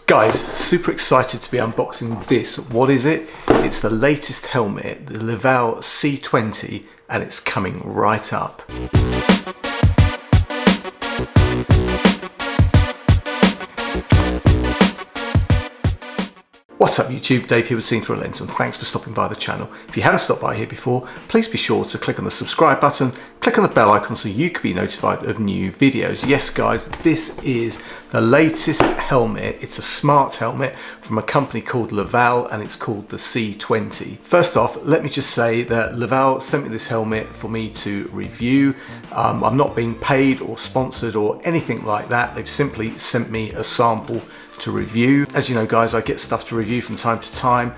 Guys, super excited to be unboxing this. What is it? It's the latest helmet, the Livall C20, and it's coming right up. What's up YouTube, Dave here with Seeing Through a Lens, and thanks for stopping by the channel. If you haven't stopped by here before, please be sure to click on the subscribe button, click on the bell icon so you can be notified of new videos. Yes guys, this is the latest helmet. It's a smart helmet from a company called Livall, and it's called the C20. First off, let me just say that Livall sent me this helmet for me to review. I'm not being paid or sponsored or anything like that. They've simply sent me a sample to review. As you know guys, I get stuff to review from time to time.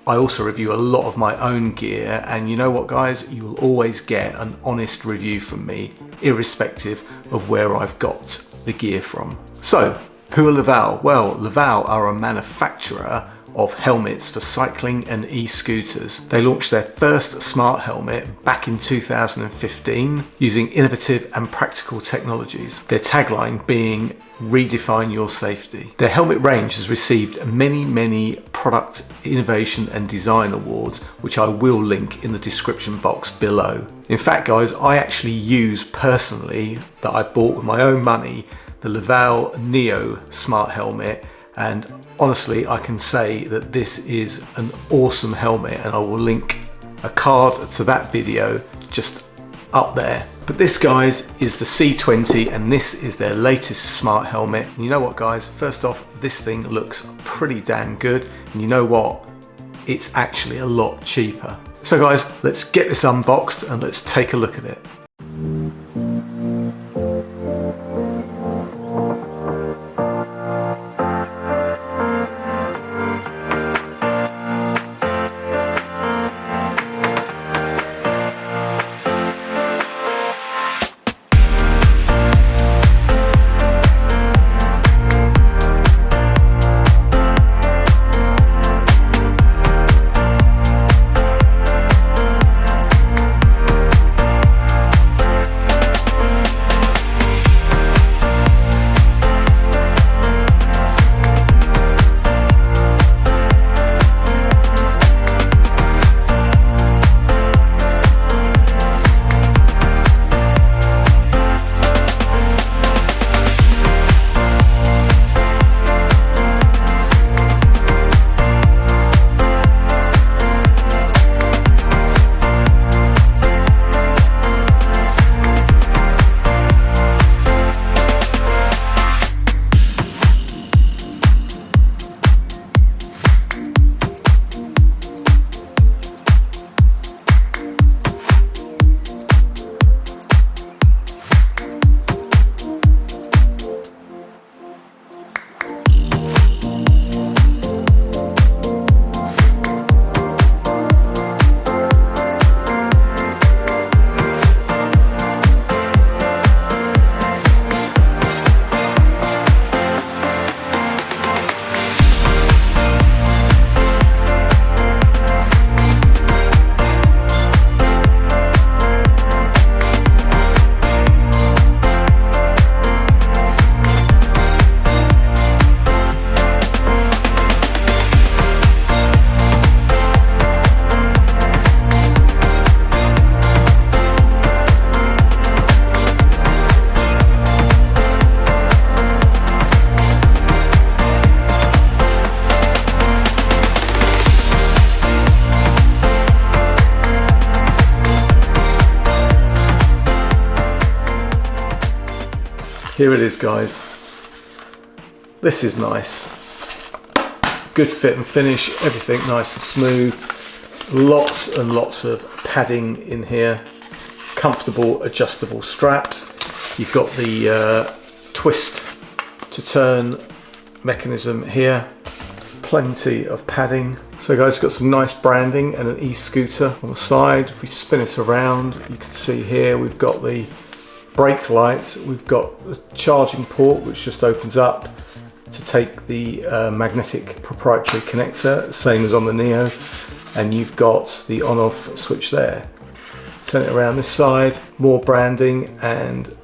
I also review a lot of my own gear, and you know what guys, you will always get an honest review from me irrespective of where I've got the gear from. So who are Livall? Well, Livall are a manufacturer of helmets for cycling and e-scooters. They launched their first smart helmet back in 2015 using innovative and practical technologies. Their tagline being redefine your safety. Their helmet range has received many product innovation and design awards, which I will link in the description box below. In fact guys, I actually use personally, that I bought with my own money, the Livall Neo smart helmet, and honestly I can say that this is an awesome helmet, and I will link a card to that video just up there. But this guys is the C20, and this is their latest smart helmet. And you know what guys, first off, this thing looks pretty damn good, and you know what, it's actually a lot cheaper. So guys, let's get this unboxed and let's take a look at it. Here it is guys. This is nice. Good fit and finish, everything nice and smooth. Lots and lots of padding in here. Comfortable adjustable straps. You've got the twist to turn mechanism here. Plenty of padding. So guys, we've got some nice branding and an e-scooter on the side. If we spin it around, you can see here we've got the brake light, we've got a charging port which just opens up to take the magnetic proprietary connector, same as on the Neo, and you've got the on-off switch there. Turn it around this side, more branding and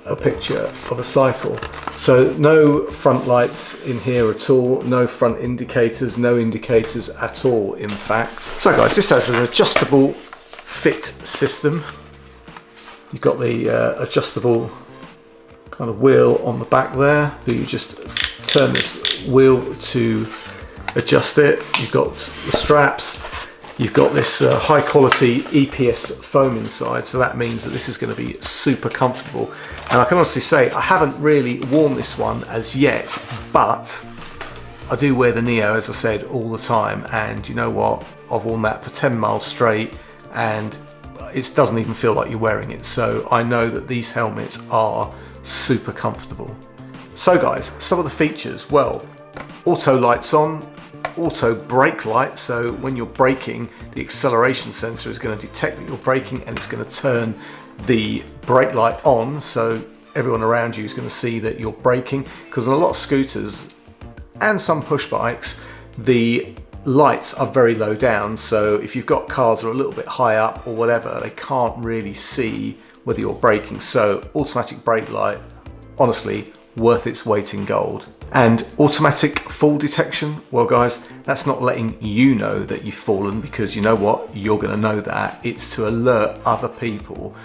a picture of a cycle. So no front lights in here at all, no front indicators, no indicators at all in fact. So guys, this has an adjustable fit system. You've got the adjustable kind of wheel on the back there. So you just turn this wheel to adjust it. You've got the straps. You've got this high quality EPS foam inside, so that means that this is going to be super comfortable. And I can honestly say I haven't really worn this one as yet, but I do wear the Neo, as I said, all the time, and you know what, I've worn that for 10 miles straight and it doesn't even feel like you're wearing it. So I know that these helmets are super comfortable. So guys, some of the features, well, auto lights on, auto brake light, so when you're braking, the acceleration sensor is going to detect that you're braking and it's going to turn the brake light on, so everyone around you is going to see that you're braking, because on a lot of scooters and some push bikes the lights are very low down, so if you've got cars that are a little bit high up or whatever, they can't really see whether you're braking. So automatic brake light, honestly, worth its weight in gold. And automatic fall detection, well guys, that's not letting you know that you've fallen, because you know what, you're going to know that. It's to alert other people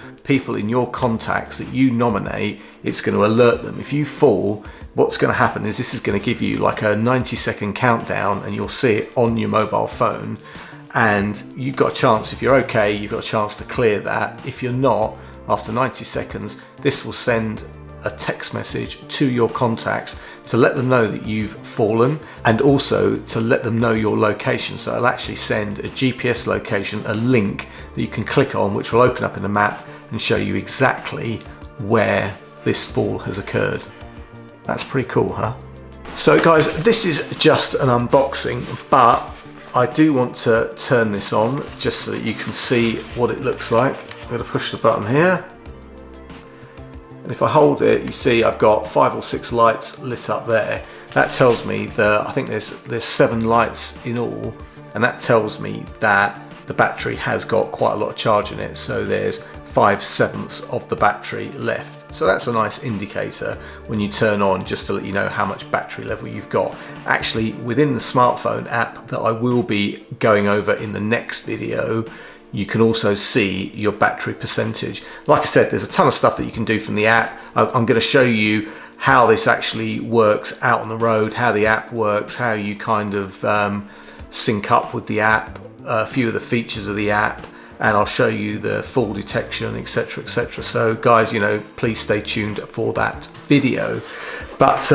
in your contacts that you nominate. It's going to alert them. If you fall, what's going to happen is this is going to give you like a 90-second countdown, and you'll see it on your mobile phone, and you've got a chance, if you're okay, you've got a chance to clear that. If you're not, after 90 seconds, this will send a text message to your contacts to let them know that you've fallen, and also to let them know your location. So it'll actually send a GPS location, a link that you can click on, which will open up in a map and show you exactly where this fall has occurred. That's pretty cool, huh? So guys, this is just an unboxing, but I do want to turn this on just so that you can see what it looks like. I'm going to push the button here. And if I hold it, you see I've got 5 or 6 lights lit up there. That tells me that I think there's 7 lights in all, and that tells me that the battery has got quite a lot of charge in it. So there's 5/7 of the battery left. So that's a nice indicator when you turn on, just to let you know how much battery level you've got. Actually, within the smartphone app that I will be going over in the next video, you can also see your battery percentage. Like I said, there's a ton of stuff that you can do from the app. I'm going to show you how this actually works out on the road, how the app works, how you kind of sync up with the app, a few of the features of the app, and I'll show you the fall detection, etc, etc. So guys, you know, please stay tuned for that video. But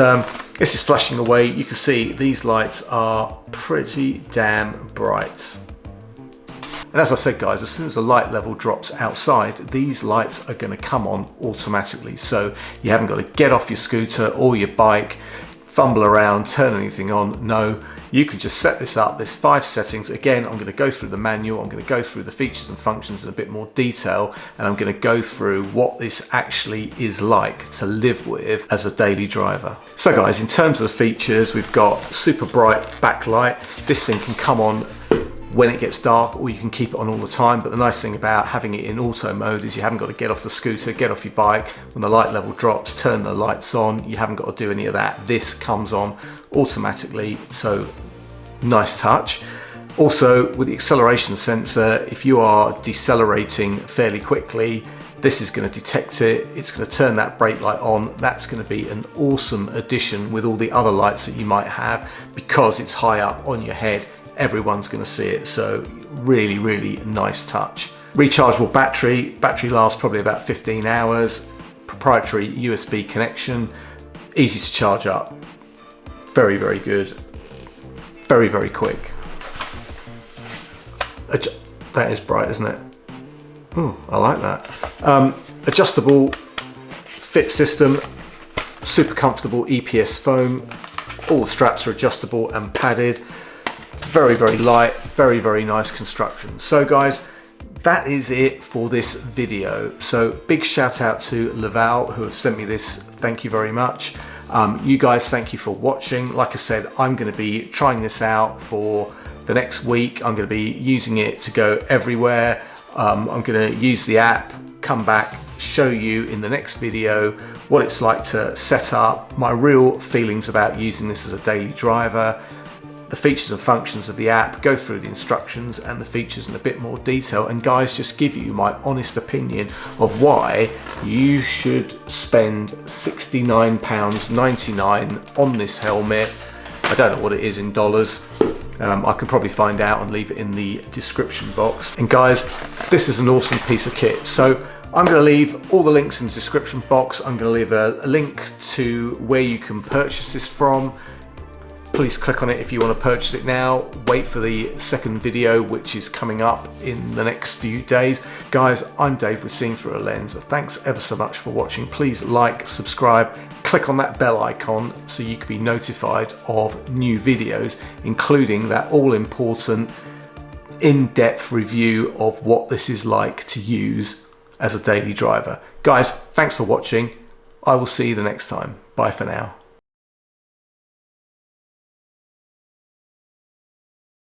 this is flashing away. You can see these lights are pretty damn bright. And as I said guys, as soon as the light level drops outside, these lights are going to come on automatically. So you haven't got to get off your scooter or your bike, fumble around, turn anything on. No, you can just set this up. There's 5 settings. Again, I'm going to go through the manual. I'm going to go through the features and functions in a bit more detail, and I'm going to go through what this actually is like to live with as a daily driver. So guys, in terms of the features, we've got super bright backlight. This thing can come on when it gets dark, or you can keep it on all the time. But the nice thing about having it in auto mode is you haven't got to get off the scooter, get off your bike. When the light level drops, turn the lights on. You haven't got to do any of that. This comes on automatically, so nice touch. Also, with the acceleration sensor, if you are decelerating fairly quickly, this is going to detect it. It's going to turn that brake light on. That's going to be an awesome addition with all the other lights that you might have, because it's high up on your head. Everyone's going to see it, so really, really nice touch. Rechargeable battery lasts probably about 15 hours. Proprietary USB connection, easy to charge up, very, very good, very, very quick. That is bright, isn't it? I like that. Adjustable fit system, super comfortable EPS foam. All the straps are adjustable and padded. Very, very light, very, very nice construction. So guys, that is it for this video. So big shout out to Livall, who have sent me this. Thank you very much. You guys, thank you for watching. Like I said, I'm going to be trying this out for the next week. I'm going to be using it to go everywhere. I'm going to use the app, come back, show you in the next video what it's like to set up, my real feelings about using this as a daily driver, the features and functions of the app, go through the instructions and the features in a bit more detail, and guys, just give you my honest opinion of why you should spend £69.99 on this helmet. I don't know what it is in dollars. I can probably find out and leave it in the description box. And guys, this is an awesome piece of kit. So I'm going to leave all the links in the description box. I'm going to leave a link to where you can purchase this from. Please click on it if you want to purchase it now. Wait for the second video, which is coming up in the next few days. Guys, I'm Dave with Seeing Through a Lens. Thanks ever so much for watching. Please like, subscribe, click on that bell icon so you can be notified of new videos, including that all-important in-depth review of what this is like to use as a daily driver. Guys, thanks for watching. I will see you the next time. Bye for now.